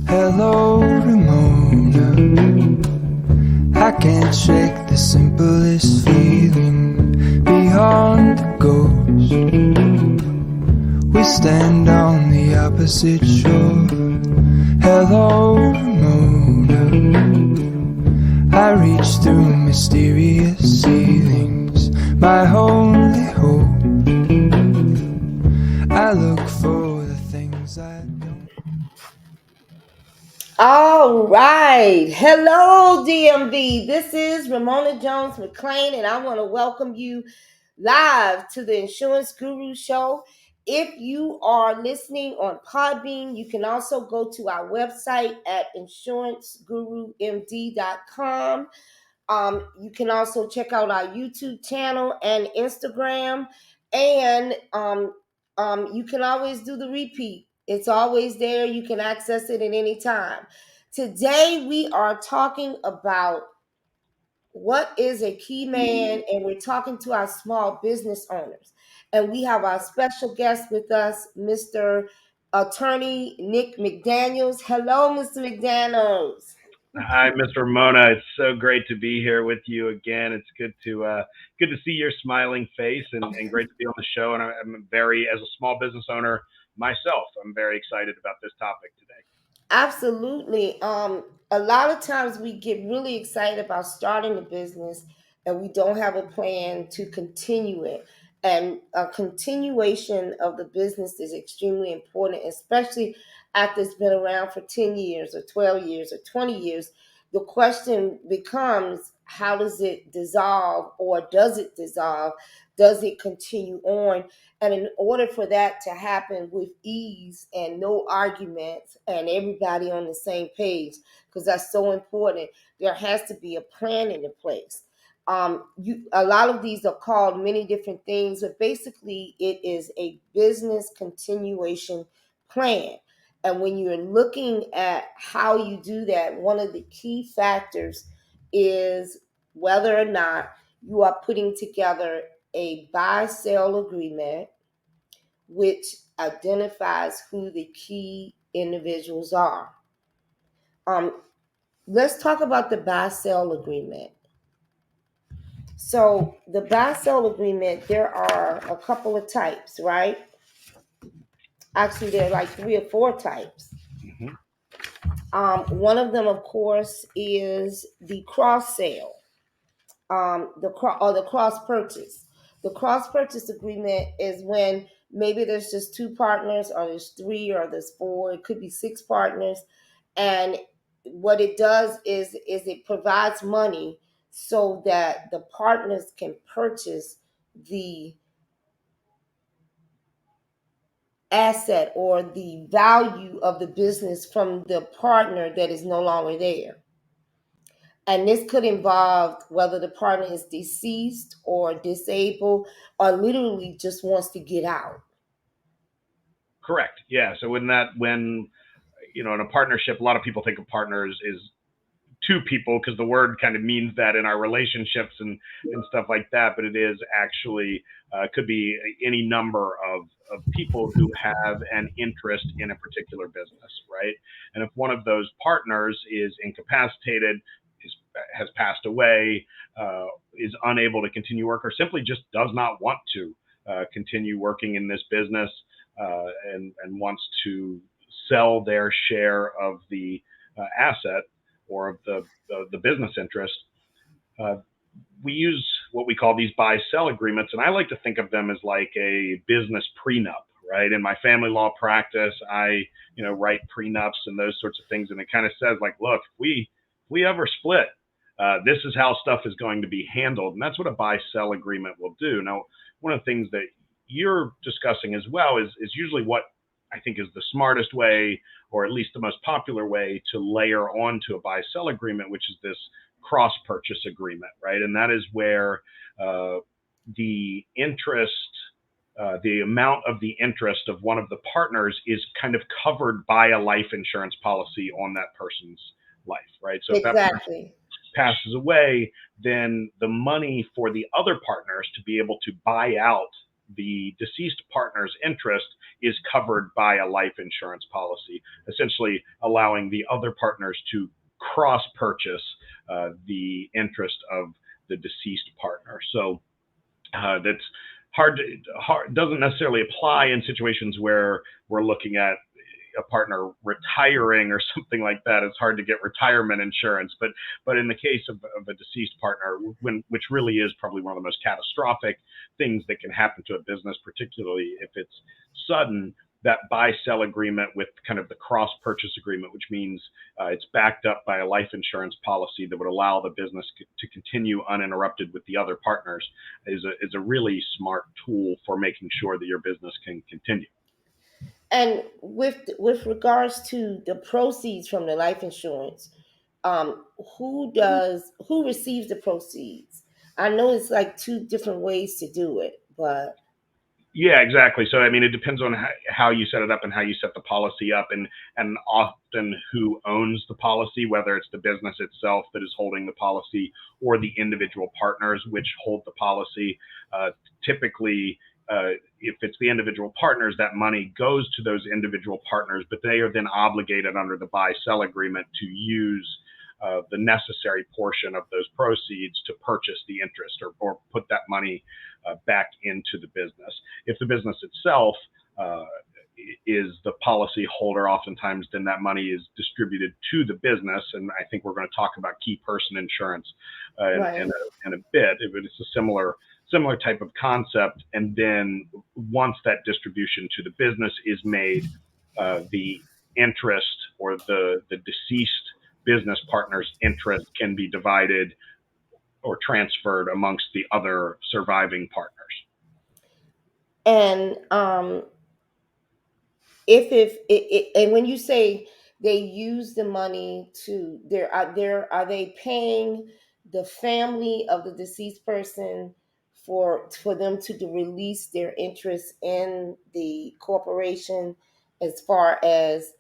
Hello, Ramona. I can't shake the simplest feeling beyond the ghost. We stand on the opposite shore. Hello, Ramona. I reach through mysterious ceilings, my only hope. I look for the things I don't. All right. Hello, DMV. This is Ramona Jones McClain, and I want to welcome you live to the Insurance Guru Show. If you are listening on Podbean, you can also go to our website at insurancegurumd.com. You can also check out our YouTube channel and Instagram, and you can always do the repeat. It's always there. You can access it at any time. Today, we are talking about what is a key man, and we're talking to our small business owners. And we have our special guest with us, Mr. Attorney Nick McDaniels. Hello, Mr. McDaniels. Hi, Mr. Ramona. It's so great to be here with you again. It's good to see your smiling face and great to be on the show. And I'm very, as a small business owner myself, I'm very excited about this topic today. Absolutely. A lot of times we get really excited about starting a business and we don't have a plan to continue it. And a continuation of the business is extremely important, especially after it's been around for 10 years or 12 years or 20 years. The question becomes, how does it dissolve, or does it dissolve? Does it continue on? And in order for that to happen with ease and no arguments and everybody on the same page, because that's so important, there has to be a plan in place. A lot of these are called many different things, but basically it is a business continuation plan. And when you're looking at how you do that, one of the key factors is whether or not you are putting together a buy sell agreement, which identifies who the key individuals are. Um, let's talk about the buy sell agreement. So, the buy sell agreement, there are a couple of types, right? Actually, there are like 3 or 4 types. Mm-hmm. One of them, of course, is the cross sale. The cross purchase. The cross purchase agreement is when maybe there's just 2 partners, or there's 3, or there's 4. It could be 6 partners, and what it does is it provides money so that the partners can purchase the asset or the value of the business from the partner that is no longer there. And this could involve whether the partner is deceased or disabled or literally just wants to get out. Correct. Yeah. So in a partnership, a lot of people think of partners is two people because the word kind of means that in our relationships and stuff like that, but it is actually could be any number of people who have an interest in a particular business, right? And if one of those partners is incapacitated, has passed away, is unable to continue work, or simply just does not want to continue working in this business, and wants to sell their share of the asset or of the business interest, uh, we use what we call these buy-sell agreements, and I like to think of them as like a business prenup, right? In my family law practice, I write prenups and those sorts of things, and it kind of says like, look, if we ever split, this is how stuff is going to be handled, and that's what a buy-sell agreement will do. Now, one of the things that you're discussing as well is usually what I think is the smartest way, or at least the most popular way, to layer onto a buy-sell agreement, which is this cross-purchase agreement, right? And that is where the interest, the amount of the interest of one of the partners is kind of covered by a life insurance policy on that person's life, right? So if that person Exactly. passes away, then the money for the other partners to be able to buy out the deceased partner's interest is covered by a life insurance policy, essentially allowing the other partners to cross purchase the interest of the deceased partner. So that's doesn't necessarily apply in situations where we're looking at a partner retiring or something like that. It's hard to get retirement insurance, but in the case of a deceased partner, which really is probably one of the most catastrophic things that can happen to a business, particularly if it's sudden, that buy-sell agreement with kind of the cross-purchase agreement, which means it's backed up by a life insurance policy that would allow the business to continue uninterrupted with the other partners, is a really smart tool for making sure that your business can continue. And with regards to the proceeds from the life insurance, who receives the proceeds? I know it's like two different ways to do it, but Yeah, exactly. So, I mean, it depends on how you set it up and how you set the policy up, and often who owns the policy, whether it's the business itself that is holding the policy or the individual partners which hold the policy. Typically, if it's the individual partners, that money goes to those individual partners, but they are then obligated under the buy-sell agreement to use the necessary portion of those proceeds to purchase the interest or put that money back into the business. If the business itself is the policy holder, oftentimes then that money is distributed to the business. And I think we're going to talk about key person insurance right. in a bit. It's a similar type of concept. And then once that distribution to the business is made, the interest or the deceased business partner's interest can be divided or transferred amongst the other surviving partners. And and when you say they use the money to are they paying the family of the deceased person for them to release their interest in the corporation, as far as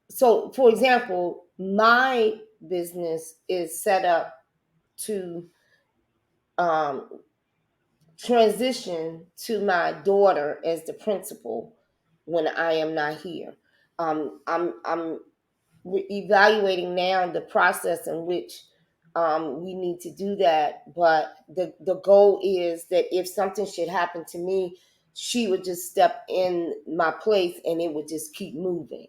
so for example, my business is set up to um, transition to my daughter as the principal when I am not here. I'm evaluating now the process in which we need to do that. But the goal is that if something should happen to me, she would just step in my place and it would just keep moving.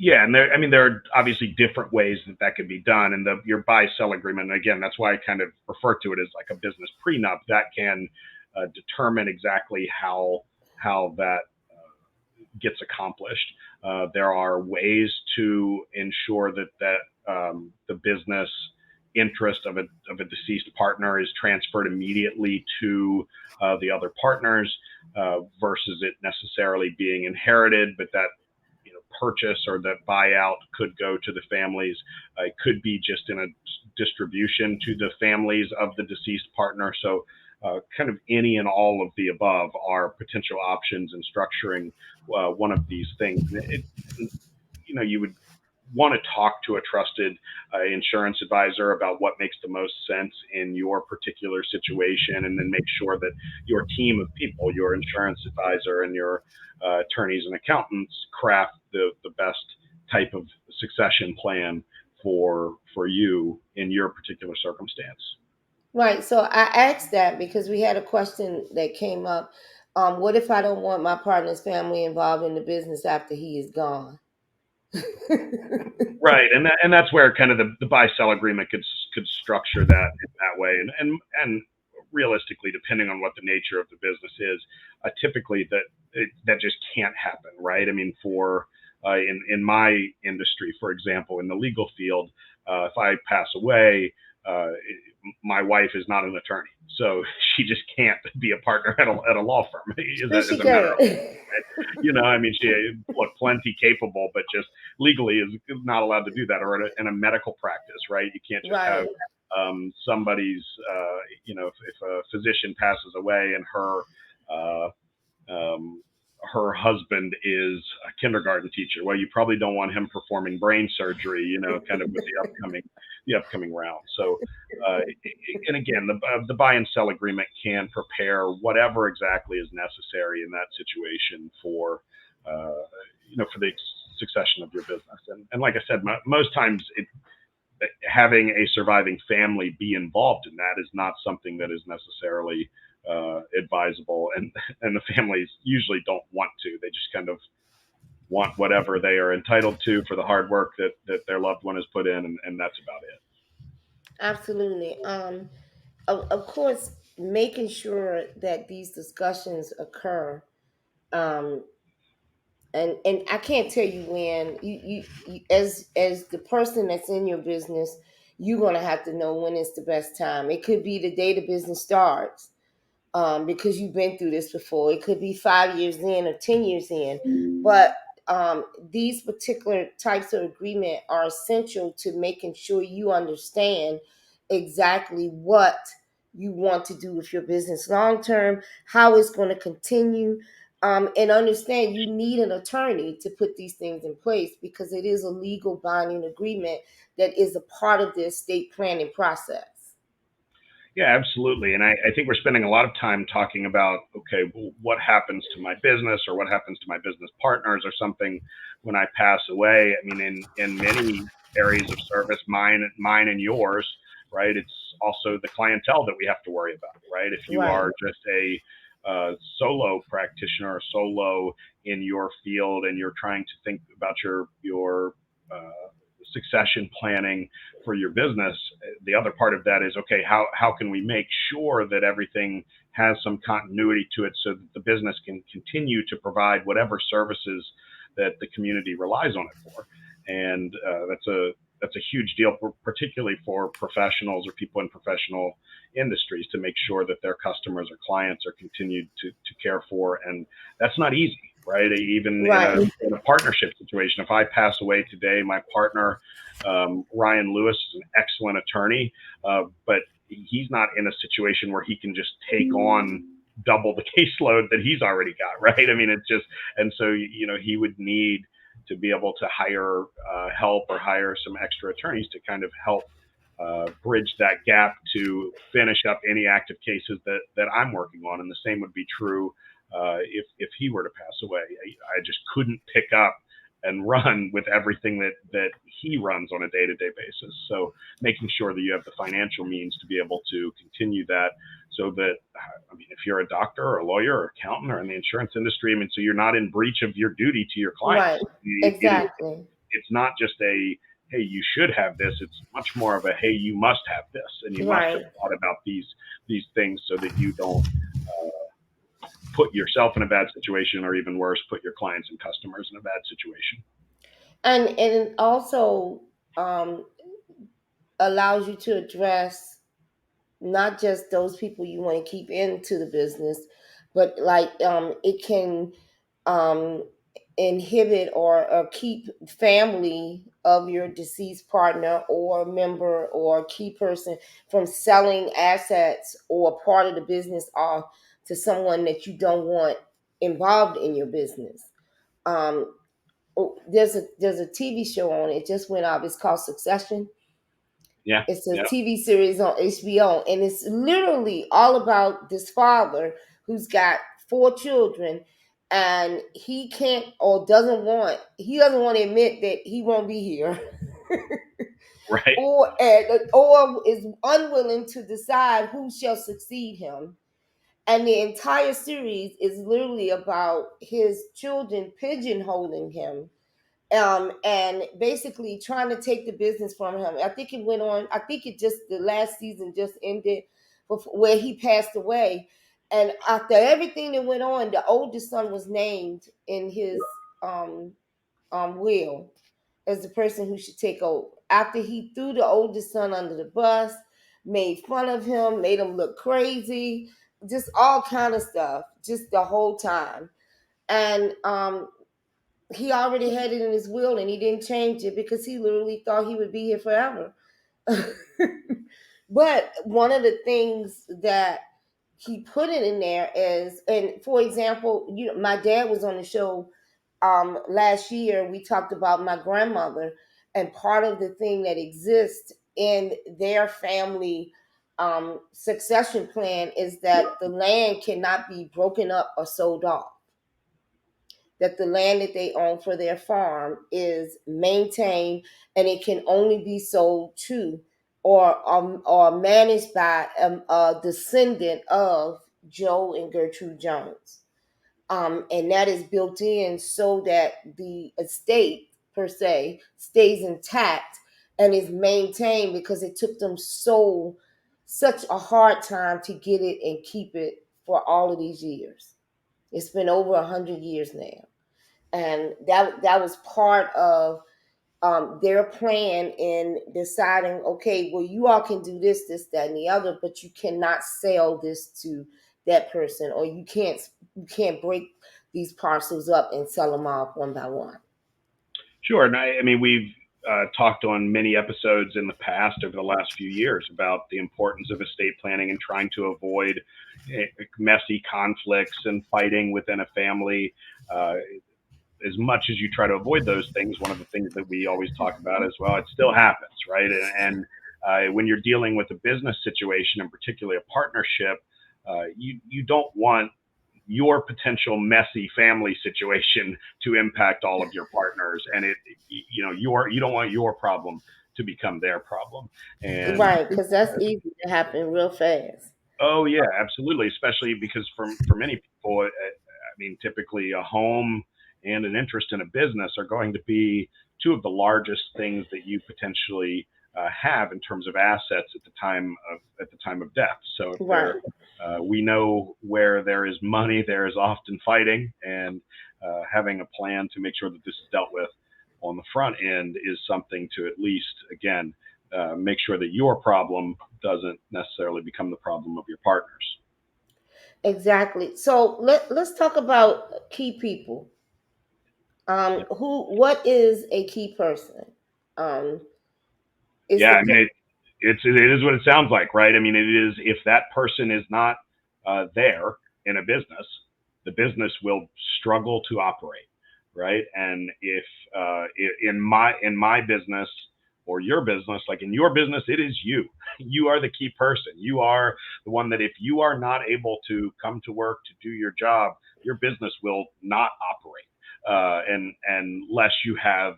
Yeah, and there are obviously different ways that could be done, and your buy-sell agreement. Again, that's why I kind of refer to it as like a business prenup that can determine exactly how that gets accomplished. There are ways to ensure that the business interest of a deceased partner is transferred immediately to the other partners versus it necessarily being inherited, but that purchase or that buyout could go to the families. It could be just in a distribution to the families of the deceased partner. So kind of any and all of the above are potential options in structuring one of these things. You would want to talk to a trusted insurance advisor about what makes the most sense in your particular situation, and then make sure that your team of people, your insurance advisor and your attorneys and accountants, craft the best type of succession plan for you in your particular circumstance. Right. So I asked that because we had a question that came up. What if I don't want my partner's family involved in the business after he is gone? Right, and that's where kind of the buy-sell agreement could structure that in that way, and realistically, depending on what the nature of the business is, typically that just can't happen, right? I mean, for in my industry, for example, in the legal field, if I pass away, my wife is not an attorney, so she just can't be a partner at a law firm. As a matter of I mean, she look plenty capable, but just legally is not allowed to do that, or in a medical practice, right? You can't just have somebody's, if a physician passes away and her her husband is a kindergarten teacher. Well, you probably don't want him performing brain surgery, kind of with the upcoming round. So, and again, the buy and sell agreement can prepare whatever exactly is necessary in that situation for the succession of your business. And like I said, most times having a surviving family be involved in that is not something that is necessarily advisable, and the families usually don't want to. They just kind of want whatever they are entitled to for the hard work that their loved one has put in, and that's about it. Absolutely. Of course, making sure that these discussions occur. Um, and I can't tell you when you as the person that's in your business, you're gonna have to know when it's the best time. It could be the day the business starts, because you've been through this before. It could be 5 years in or 10 years in, but these particular types of agreement are essential to making sure you understand exactly what you want to do with your business long term, how it's going to continue, and understand you need an attorney to put these things in place because it is a legal binding agreement that is a part of the estate planning process. Yeah, absolutely. And I think we're spending a lot of time talking about, okay, well, what happens to my business or what happens to my business partners or something when I pass away. I mean, in many areas of service, mine and yours, right? It's also the clientele that we have to worry about, right? If you Right, are just a solo practitioner or solo in your field and you're trying to think about your succession planning for your business, the other part of that is, okay, how can we make sure that everything has some continuity to it so that the business can continue to provide whatever services that the community relies on it for. And that's a huge deal, particularly for professionals or people in professional industries, to make sure that their customers or clients are continued to care for. And that's not easy, right? Even right, in a partnership situation, if I pass away today, my partner, Ryan Lewis, is an excellent attorney, but he's not in a situation where he can just take on double the caseload that he's already got, right? I mean, it's just, and so, he would need to be able to hire help or hire some extra attorneys to kind of help bridge that gap to finish up any active cases that I'm working on. And the same would be true if he were to pass away. I just couldn't pick up and run with everything that he runs on a day-to-day basis. So making sure that you have the financial means to be able to continue that, so that, I mean, if you're a doctor or a lawyer or accountant or in the insurance industry, I mean, so you're not in breach of your duty to your clients. right. It's Exactly. not just a, hey, you should have this. It's much more of a, hey, you must have this, and you must have Right. thought about these things so that you don't put yourself in a bad situation, or even worse, put your clients and customers in a bad situation. And it also um, allows you to address not just those people you want to keep into the business, but like it can um, inhibit or keep family of your deceased partner or member or key person from selling assets or part of the business off to someone that you don't want involved in your business. Um, there's a TV show on it just went off. It's called Succession. Yeah, It's a yeah, TV series on HBO, and it's literally all about this father who's got four children, and he doesn't want to admit that he won't be here, right. or is unwilling to decide who shall succeed him. And the entire series is literally about his children pigeonholing him, and basically trying to take the business from him. I think it went on. I think it just the last season just ended where he passed away. And after everything that went on, the oldest son was named in his um, will as the person who should take over. After he threw the oldest son under the bus, made fun of him, made him look crazy, just all kind of stuff, just the whole time. And he already had it in his will and he didn't change it because he literally thought he would be here forever. But one of the things that he put it in there as, and for example, my dad was on the show last year. We talked about my grandmother, and part of the thing that exists in their family succession plan is that the land cannot be broken up or sold off, that the land that they own for their farm is maintained, and it can only be sold to or managed by a descendant of Joe and Gertrude Jones. And that is built in so that the estate per se stays intact and is maintained, because it took them such a hard time to get it and keep it for all of these years. It's been over 100 years now, and that was part of their plan in deciding, okay, well, you all can do this, that, and the other, but you cannot sell this to that person, or you can't break these parcels up and sell them off one by one. Sure. And I mean, we've talked on many episodes in the past over the last few years about the importance of estate planning and trying to avoid messy conflicts and fighting within a family. As much as you try to avoid those things, one of the things that we always talk about is, well, it still happens, right? And when you're dealing with a business situation, and particularly a partnership, you don't want your potential messy family situation to impact all of your partners, and you don't want your problem to become their problem. And Right, because that's easy to happen real fast. oh yeah, absolutely, especially because for many people, I mean, typically a home and an interest in a business are going to be two of the largest things that you potentially have in terms of assets at the time of death. So if Right. we know where there is money, there is often fighting, and having a plan to make sure that this is dealt with on the front end is something to at least, again, make sure that your problem doesn't necessarily become the problem of your partners. Exactly. So let's talk about key people. What is a key person? Um, is Yeah, the I mean, it is what it sounds like, right? I mean, it is, if that person is not there in a business, the business will struggle to operate, right? And if in my business or your business, like in your business, it is you. You are the key person. You are the one that if you are not able to come to work to do your job, your business will not operate, and unless you have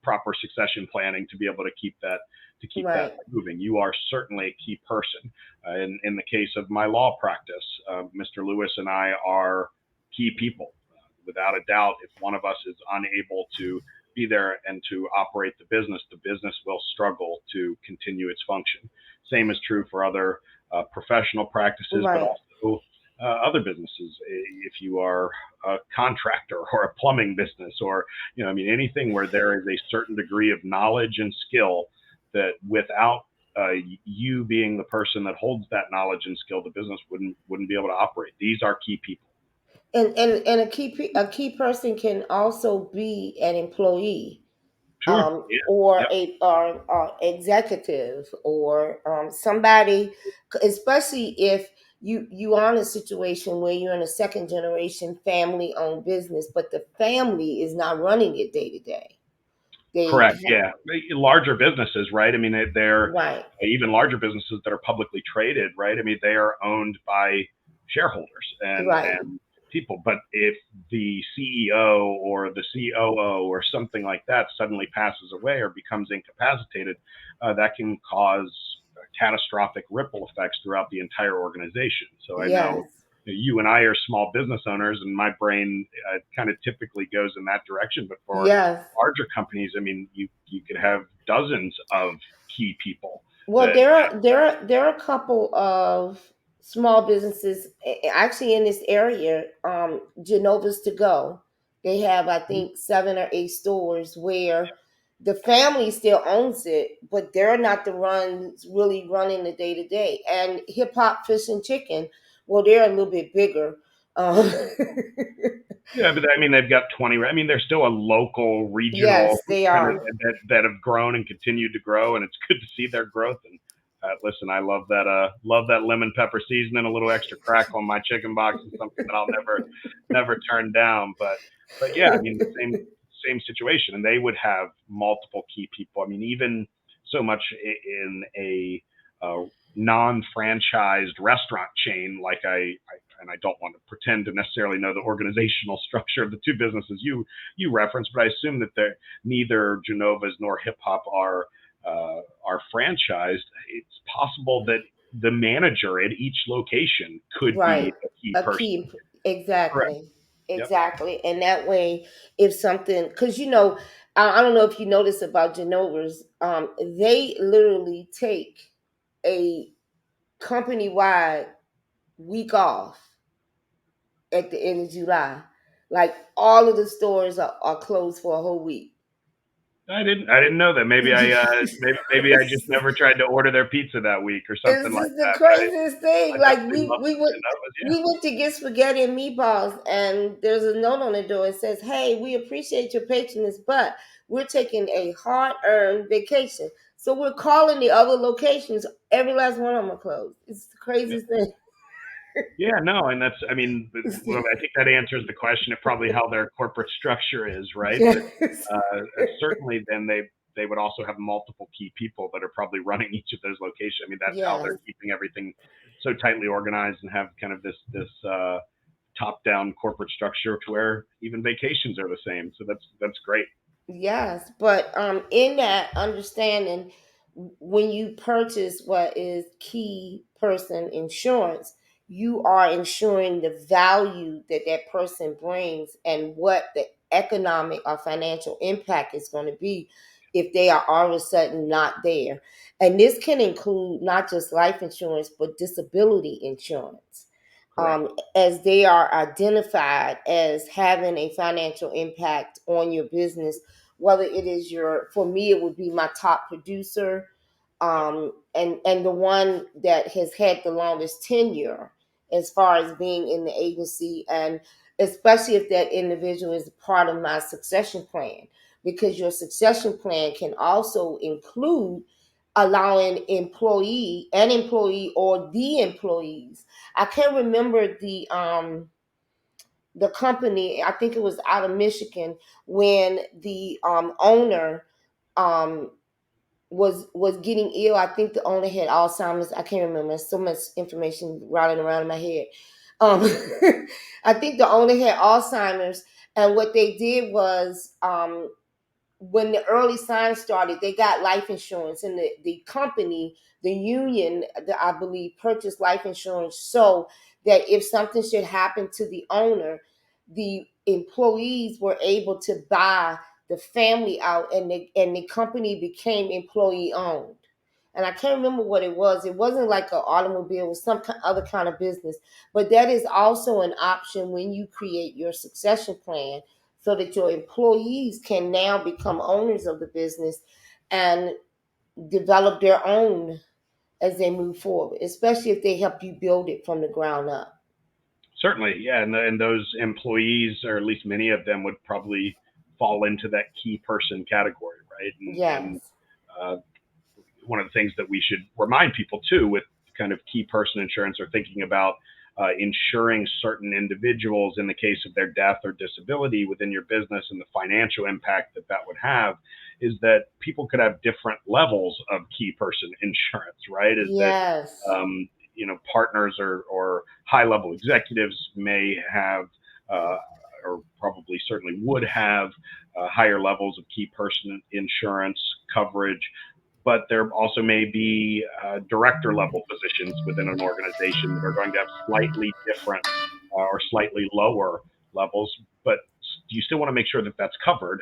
proper succession planning to be able to keep that right, moving. You are certainly a key person. In the case of my law practice, Mr. Lewis and I are key people. Without a doubt, if one of us is unable to be there and to operate the business will struggle to continue its function. Same is true for other professional practices, but right, also other businesses. If you are a contractor or a plumbing business, or I mean, anything where there is a certain degree of knowledge and skill that without you being the person that holds that knowledge and skill, the business wouldn't be able to operate. These are key people. and a key person can also be an employee, Sure. Yeah. or Yep. or executive, or somebody, especially if you are in a situation where you're in a second generation family owned business, but the family is not running it day to day. They Correct. Yeah. Larger businesses, right? I mean, they're right, even larger businesses that are publicly traded, right? I mean, they are owned by shareholders right, and people. But if the CEO or the COO or something like that suddenly passes away or becomes incapacitated, that can cause catastrophic ripple effects throughout the entire organization. So I know yes, you and I are small business owners, and my brain kind of typically goes in that direction. But for yes. larger companies, I mean, you could have dozens of key people Well, that. there are a couple of small businesses actually in this area. Genova's to go. They have, I think, 7 or 8 stores where the family still owns it, but they're not the ones really running the day to day. And Hip Hop Fish and Chicken, well, they're a little bit bigger. Um, Yeah, but I mean, they've got 20. I mean, they're still a local, regional yes, they kind of are. that have grown and continued to grow, and it's good to see their growth. And Listen, I love that lemon pepper seasoning, a little extra crack on my chicken box is something that I'll never turn down. But yeah, I mean, the same situation, and they would have multiple key people. I mean, even so much in a non-franchised restaurant chain, like and I don't want to pretend to necessarily know the organizational structure of the two businesses you referenced, but I assume that neither Genova's nor Hip Hop are franchised. It's possible that the manager at each location could be Right. a key A person. key, Correct. exactly. Yep. Exactly. And that way, if something, because I don't know if you notice about Genovas, they literally take a company wide week off at the end of July. Like all of the stores are closed for a whole week. I didn't know that. Maybe I just never tried to order their pizza that week or something It's like just the that. But craziest thing. I Like definitely love some Genovas. Yeah. we went to get spaghetti and meatballs, and there's a note on the door. It says, "Hey, we appreciate your patronage, but we're taking a hard-earned vacation, so we're calling the other locations. Every last one of them are closed. It's the Yeah. craziest thing." Yeah, no, and I mean, well, I think that answers the question of probably how their corporate structure is, right? But Yes. certainly, then they would also have multiple key people that are probably running each of those locations. I mean, that's how Yes. they're keeping everything so tightly organized and have kind of this top down corporate structure to where even vacations are the same. So that's great. Yes, but in that understanding, when you purchase what is key person insurance, you are ensuring the value that that person brings and what the economic or financial impact is going to be if they are all of a sudden not there. And this can include not just life insurance, but disability insurance, Correct. as they are identified as having a financial impact on your business, whether it is for me, it would be my top producer, Yep. and the one that has had the longest tenure as far as being in the agency, and especially if that individual is part of my succession plan, because your succession plan can also include allowing employee or the employees. I can't remember the company. I think it was out of Michigan, when the owner um was getting ill. I think the owner had Alzheimer's. I can't remember. So much information rattling around in my head. Um, I think the owner had Alzheimer's, and what they did was, when the early signs started, they got life insurance, and the company, the union, I believe, purchased life insurance so that if something should happen to the owner, the employees were able to buy the family out, and the company became employee owned. And I can't remember what it was. It wasn't like an automobile, it was some other kind of business. But that is also an option when you create your succession plan, so that your employees can now become owners of the business and develop their own as they move forward, especially if they help you build it from the ground up. Certainly, yeah, and those employees, or at least many of them, would probably fall into that key person category, right? And Yes. uh, one of the things that we should remind people too, with kind of key person insurance, or thinking about insuring certain individuals in the case of their death or disability within your business, and the financial impact that would have, is that people could have different levels of key person insurance, right? Is that Yes. partners or high level executives may have, uh, or probably certainly would have, higher levels of key person insurance coverage, but there also may be director level positions within an organization that are going to have slightly different or slightly lower levels, but you still want to make sure that that's covered.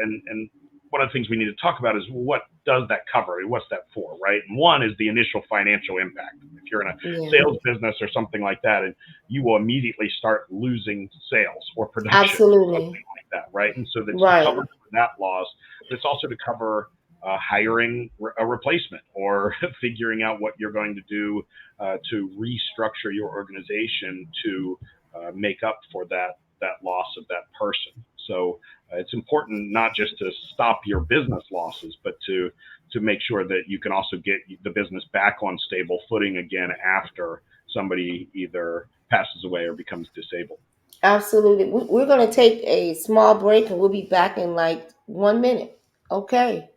And one of the things we need to talk about is, what does that cover? What's that for, right? And one is the initial financial impact. If you're in a Yeah. sales business or something like that, and you will immediately start losing sales or production, Absolutely. something like that, right? And so that's Right. covered for that loss, but it's also to cover hiring a replacement, or figuring out what you're going to do to restructure your organization to make up for that loss of that person. So it's important not just to stop your business losses, but to make sure that you can also get the business back on stable footing again after somebody either passes away or becomes disabled. Absolutely. We're going to take a small break and we'll be back in like 1 minute. Okay.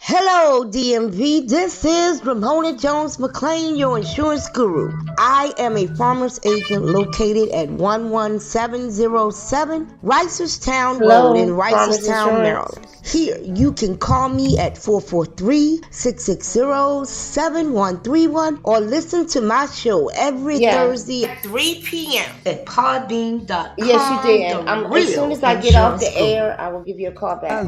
Hello, DMV. This is Ramona Jones McClain, your insurance guru. I am a farmer's agent located at 11707 Reisterstown Road in Reisterstown, Maryland. Here, you can call me at 443-660-7131 or listen to my show every Thursday at 3 p.m. at podbean.com. Yes, you did. As soon as I get off the air, I will give you a call back.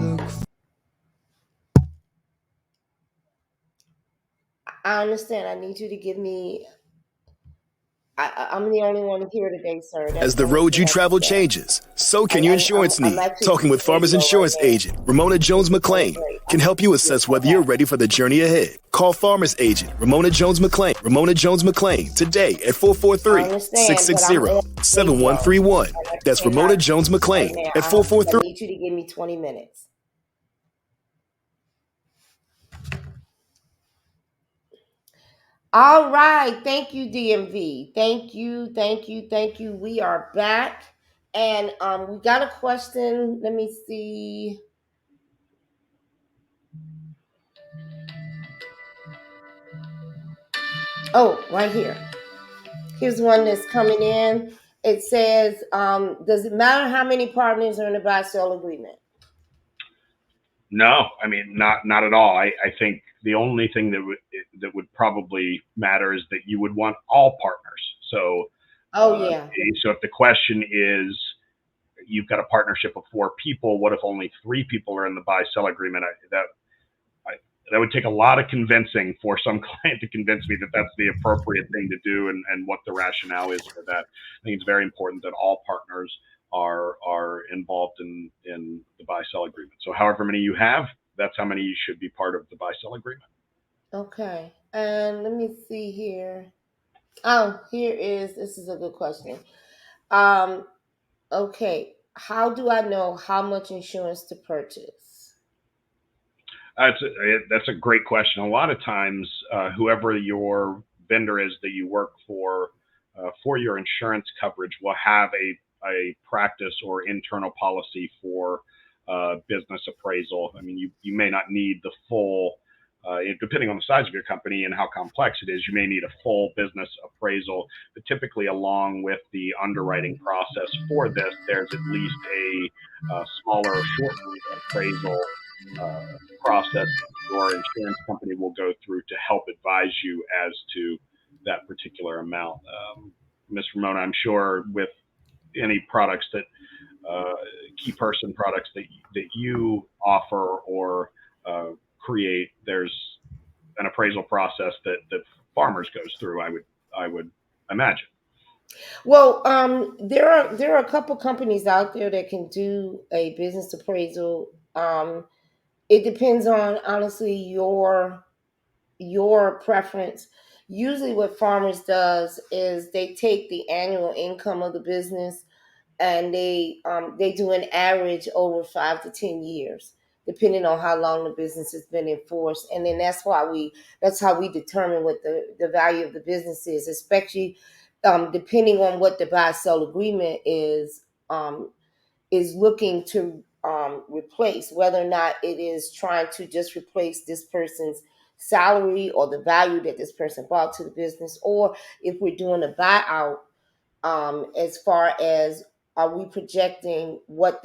I understand. I need you to give me. I'm the only one here today, sir. As the road you travel changes, so can your insurance need. Talking with Farmers Insurance Agent Ramona Jones McClain can help you assess whether you're ready for the journey ahead. Call Farmers Agent Ramona Jones McClain today at 443-660-7131. That's Ramona Jones McClain at 443. I need you to give me 20 minutes. All right. Thank you, DMV. Thank you. We are back. And we got a question. Let me see. Oh, right here. Here's one that's coming in. It says, does it matter how many partners are in a buy-sell agreement? No, I mean, not at all. I think the only thing that would probably matter is that you would want all partners. So, so if the question is, you've got a partnership of 4 people, what if only 3 people are in the buy-sell agreement? That would take a lot of convincing for some client to convince me that that's the appropriate thing to do and what the rationale is for that. I think it's very important that all partners are involved in the buy-sell agreement. So however many you have, that's how many should be part of the buy-sell agreement. Okay. And let me see here. This is a good question. Okay. How do I know how much insurance to purchase? That's a great question. A lot of times, whoever your vendor is that you work for your insurance coverage will have a practice or internal policy for business appraisal. I mean, you may not need the full, depending on the size of your company and how complex it is, you may need a full business appraisal, but typically along with the underwriting process for this, there's at least a smaller, short appraisal process your insurance company will go through to help advise you as to that particular amount. Ms. Ramona, I'm sure with any products that key person products that you offer or create, there's an appraisal process that Farmers goes through, I would imagine. Well, there are a couple companies out there that can do a business appraisal. It depends on, honestly, your preference. Usually what Farmers does is they take the annual income of the business and they do an average over 5 to 10 years, depending on how long the business has been in force. And then that's how we determine what the value of the business is, especially depending on what the buy-sell agreement is looking to replace, whether or not it is trying to just replace this person's salary or the value that this person brought to the business, or if we're doing a buyout, as far as are we projecting what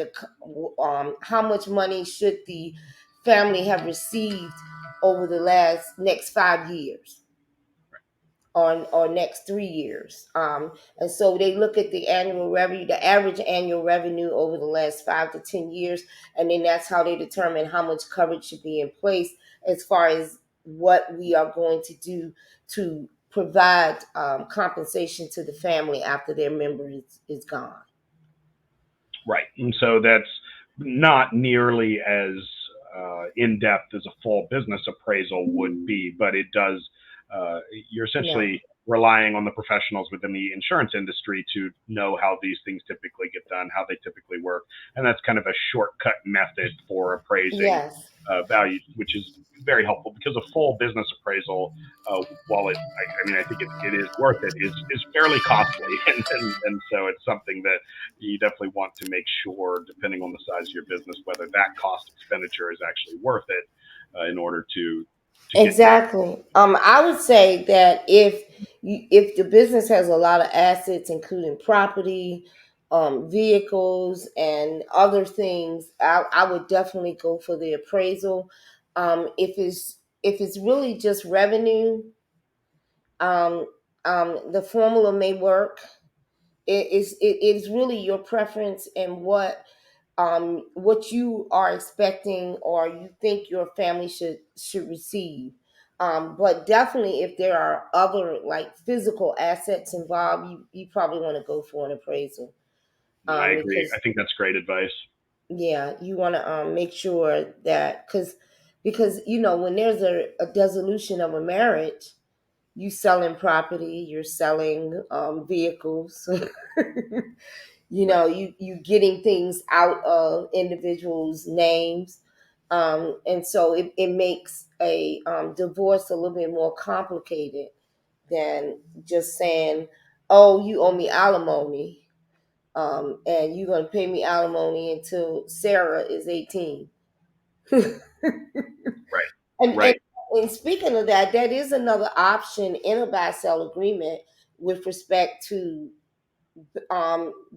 how much money should the family have received over the next 5 years or next 3 years. And so they look at the annual revenue, the average annual revenue over the last 5 to 10 years, and then that's how they determine how much coverage should be in place as far as what we are going to do to provide compensation to the family after their member is gone. Right. And so that's not nearly as in-depth as a full business appraisal would be, but it does, you're essentially relying on the professionals within the insurance industry to know how these things typically get done, how they typically work. And that's kind of a shortcut method for appraising Yes. value, which is very helpful, because a full business appraisal, while I think it is worth it, is fairly costly. And so it's something that you definitely want to make sure, depending on the size of your business, whether that cost expenditure is actually worth it in order to get Exactly. I would say that if the business has a lot of assets, including property, vehicles, and other things, I would definitely go for the appraisal. If it's really just revenue, um, the formula may work. It is really your preference and what you are expecting or you think your family should receive. But definitely, if there are other like physical assets involved, you probably want to go for an appraisal. I agree. Because I think that's great advice. yeah, you want to make sure that because when there's a dissolution of a marriage, you selling property, you're selling vehicles. Right. You getting things out of individuals' names, and so it makes a divorce a little bit more complicated than just saying, oh, you owe me alimony, and you're going to pay me alimony until Sarah is 18. and, Right. and Right. and speaking of that, that is another option in a buy-sell agreement with respect to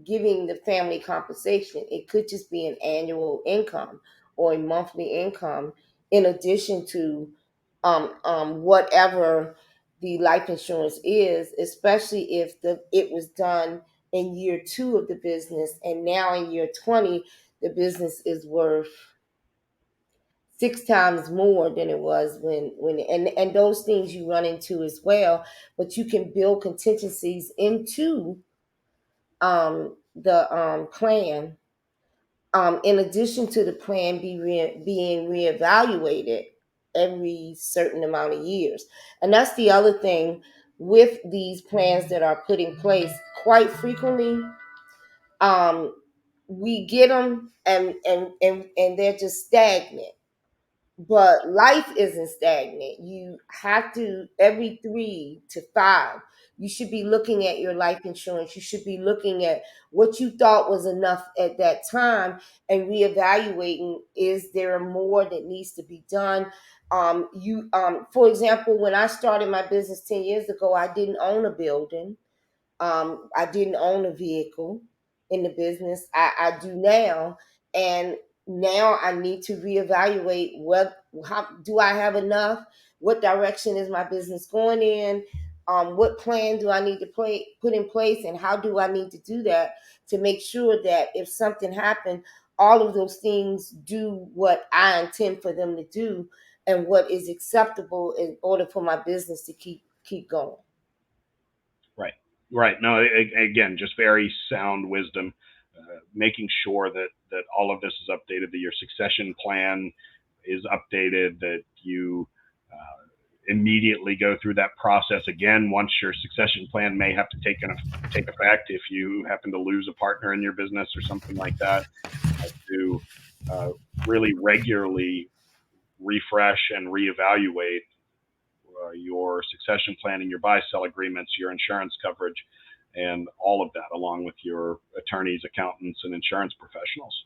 giving the family compensation. It could just be an annual income or a monthly income in addition to whatever the life insurance is, especially if it was done in year 2 of the business, and now in year 20 the business is worth 6 times more than it was when and those things you run into as well. But you can build contingencies into the plan, in addition to the plan being reevaluated every certain amount of years. And that's the other thing with these plans that are put in place. Quite frequently, um, we get them and they're just stagnant. But life isn't stagnant. You have to, every 3 to 5, you should be looking at your life insurance. You should be looking at what you thought was enough at that time and reevaluating, is there more that needs to be done? For example, when I started my business 10 years ago, I didn't own a building. I didn't own a vehicle in the business. I do now, and now I need to reevaluate how do I have enough? What direction is my business going in? What plan do I need to put in place, and how do I need to do that to make sure that if something happened, all of those things do what I intend for them to do and what is acceptable in order for my business to keep going. Right. Right. No, again, just very sound wisdom, making sure that all of this is updated, that your succession plan is updated, that you immediately go through that process again once your succession plan may have to take effect if you happen to lose a partner in your business or something like that, to really regularly refresh and reevaluate your succession planning, your buy sell agreements, your insurance coverage, and all of that, along with your attorneys, accountants, and insurance professionals.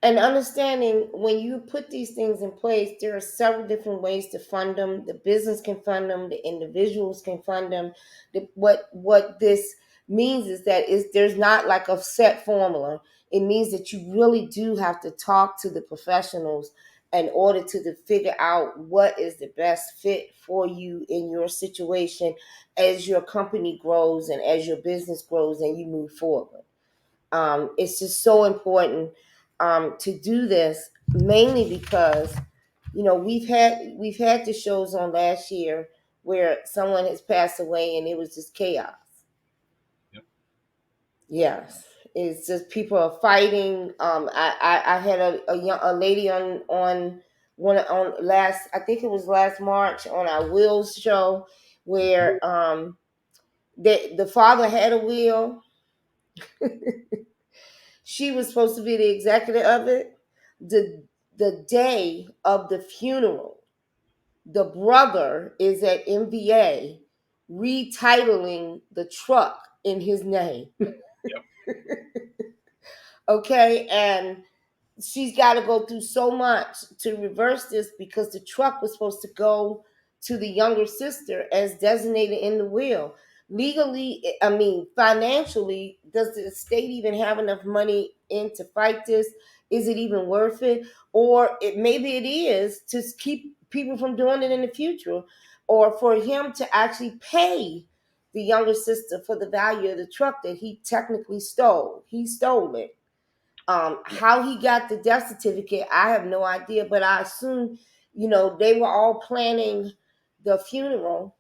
And understanding when you put these things in place, there are several different ways to fund them. The business can fund them, the individuals can fund them. What this means is that there's not like a set formula. It means that you really do have to talk to the professionals in order to figure out what is the best fit for you in your situation as your company grows and as your business grows and you move forward. It's just so important to do this, mainly because we've had the shows on last year where someone has passed away and it was just chaos. Yep. Yes, it's just people are fighting. I had a lady on last, I think it was last March, on our Will's show, where the father had a will. She was supposed to be the executive of it. The day of the funeral, the brother is at MBA retitling the truck in his name. Yep. Okay, and she's got to go through so much to reverse this because the truck was supposed to go to the younger sister as designated in the will. Legally, I mean, financially, does the state even have enough money in to fight this? Is it even worth it? Or maybe it is to keep people from doing it in the future, or for him to actually pay the younger sister for the value of the truck that he technically stole. He stole it. How he got the death certificate, I have no idea, but I assume, they were all planning the funeral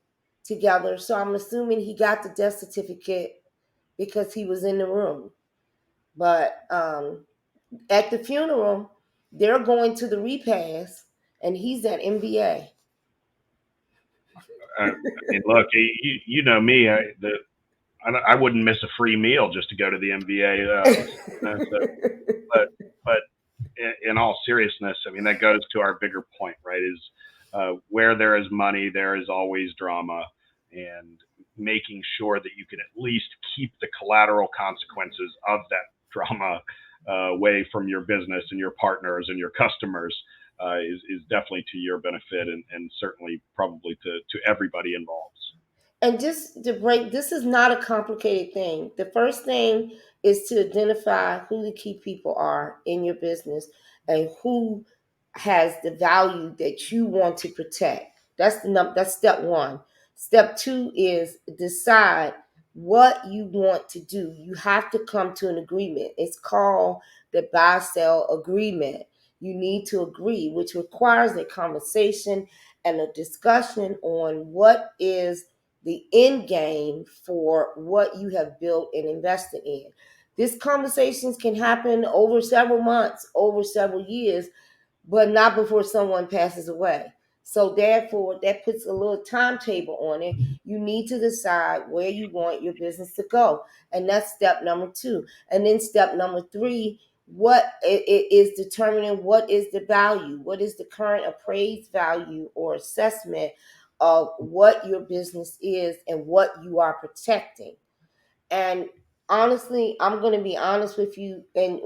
together. So I'm assuming he got the death certificate because he was in the room. But at the funeral, they're going to the repast, and he's at MBA. I mean, look, you know me. I wouldn't miss a free meal just to go to the MBA. But in all seriousness, I mean, that goes to our bigger point, right? Is where there is money, there is always drama, and making sure that you can at least keep the collateral consequences of that drama away from your business and your partners and your customers is definitely to your benefit, and certainly probably to everybody involved. And just to break, this is not a complicated thing. The first thing is to identify who the key people are in your business and who has the value that you want to protect. That's step one. Step two is decide what you want to do. You have to come to an agreement. It's called the buy sell agreement. You need to agree, which requires a conversation and a discussion on what is the end game for what you have built and invested in. These conversations can happen over several months, over several years, but not before someone passes away. So therefore, that puts a little timetable on it. You need to decide where you want your business to go. And that's step number two. And then step number three, what it is determining what is the value, what is the current appraised value or assessment of what your business is and what you are protecting. And honestly, I'm going to be honest with you, and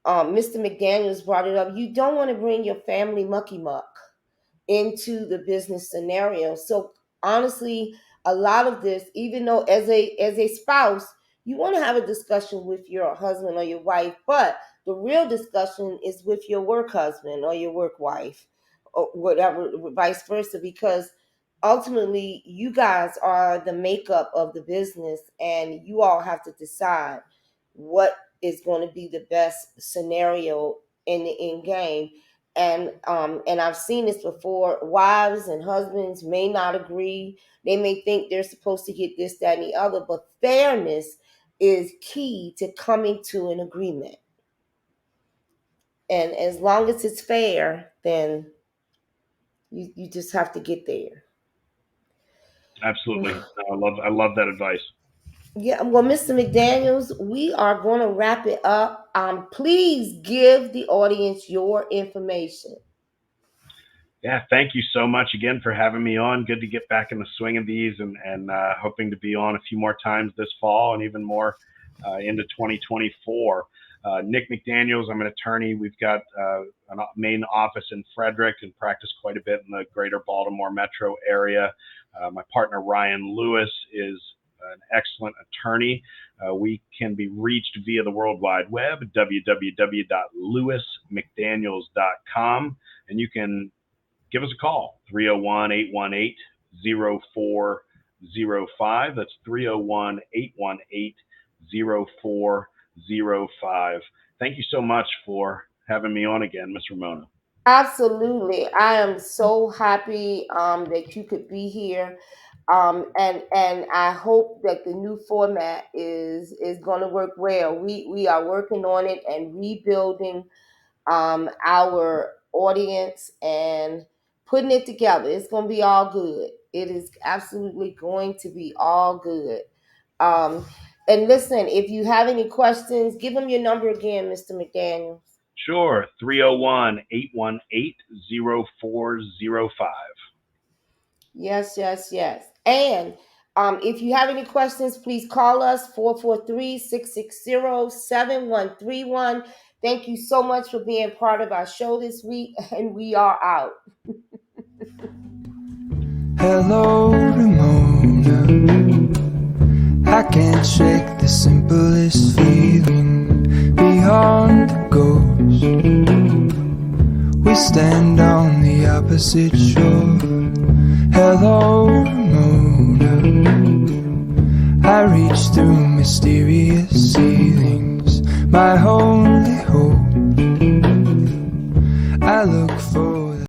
Mr. McDaniels brought it up. You don't want to bring your family mucky muck into the business scenario. So honestly, a lot of this, even though as a spouse, you want to have a discussion with your husband or your wife, but the real discussion is with your work husband or your work wife or whatever, vice versa, because ultimately you guys are the makeup of the business and you all have to decide what is going to be the best scenario in the end game. And I've seen this before. Wives and husbands may not agree. They may think they're supposed to get this, that, and the other, but fairness is key to coming to an agreement. And as long as it's fair, then you just have to get there. Absolutely, I love that advice. Yeah, well, Mr. McDaniels, we are going to wrap it up. Please give the audience your information. Yeah, thank you so much again for having me on. Good to get back in the swing of these, and hoping to be on a few more times this fall and even more into 2024. Nick McDaniels, I'm an attorney. We've got a main office in Frederick and practice quite a bit in the greater Baltimore metro area. My partner, Ryan Lewis, is an excellent attorney. We can be reached via the World Wide Web, www.lewismcdaniels.com, and you can give us a call, 301-818-0405. That's 301-818-0405. Thank you so much for having me on again, Ms. Ramona. Absolutely. I am so happy that you could be here. And I hope that the new format is going to work well. We are working on it and rebuilding our audience and putting it together. It's going to be all good. It is absolutely going to be all good. And listen, if you have any questions, give them your number again, Mr. McDaniels. Sure, 301-818-0405. Yes. And if you have any questions, please call us 443-660-7131. Thank you so much for being part of our show this week, and we are out. Hello, Ramona. I can't shake the simplest feeling beyond the ghost. We stand on the opposite shore. Hello, Ramona. I reach through mysterious ceilings. My home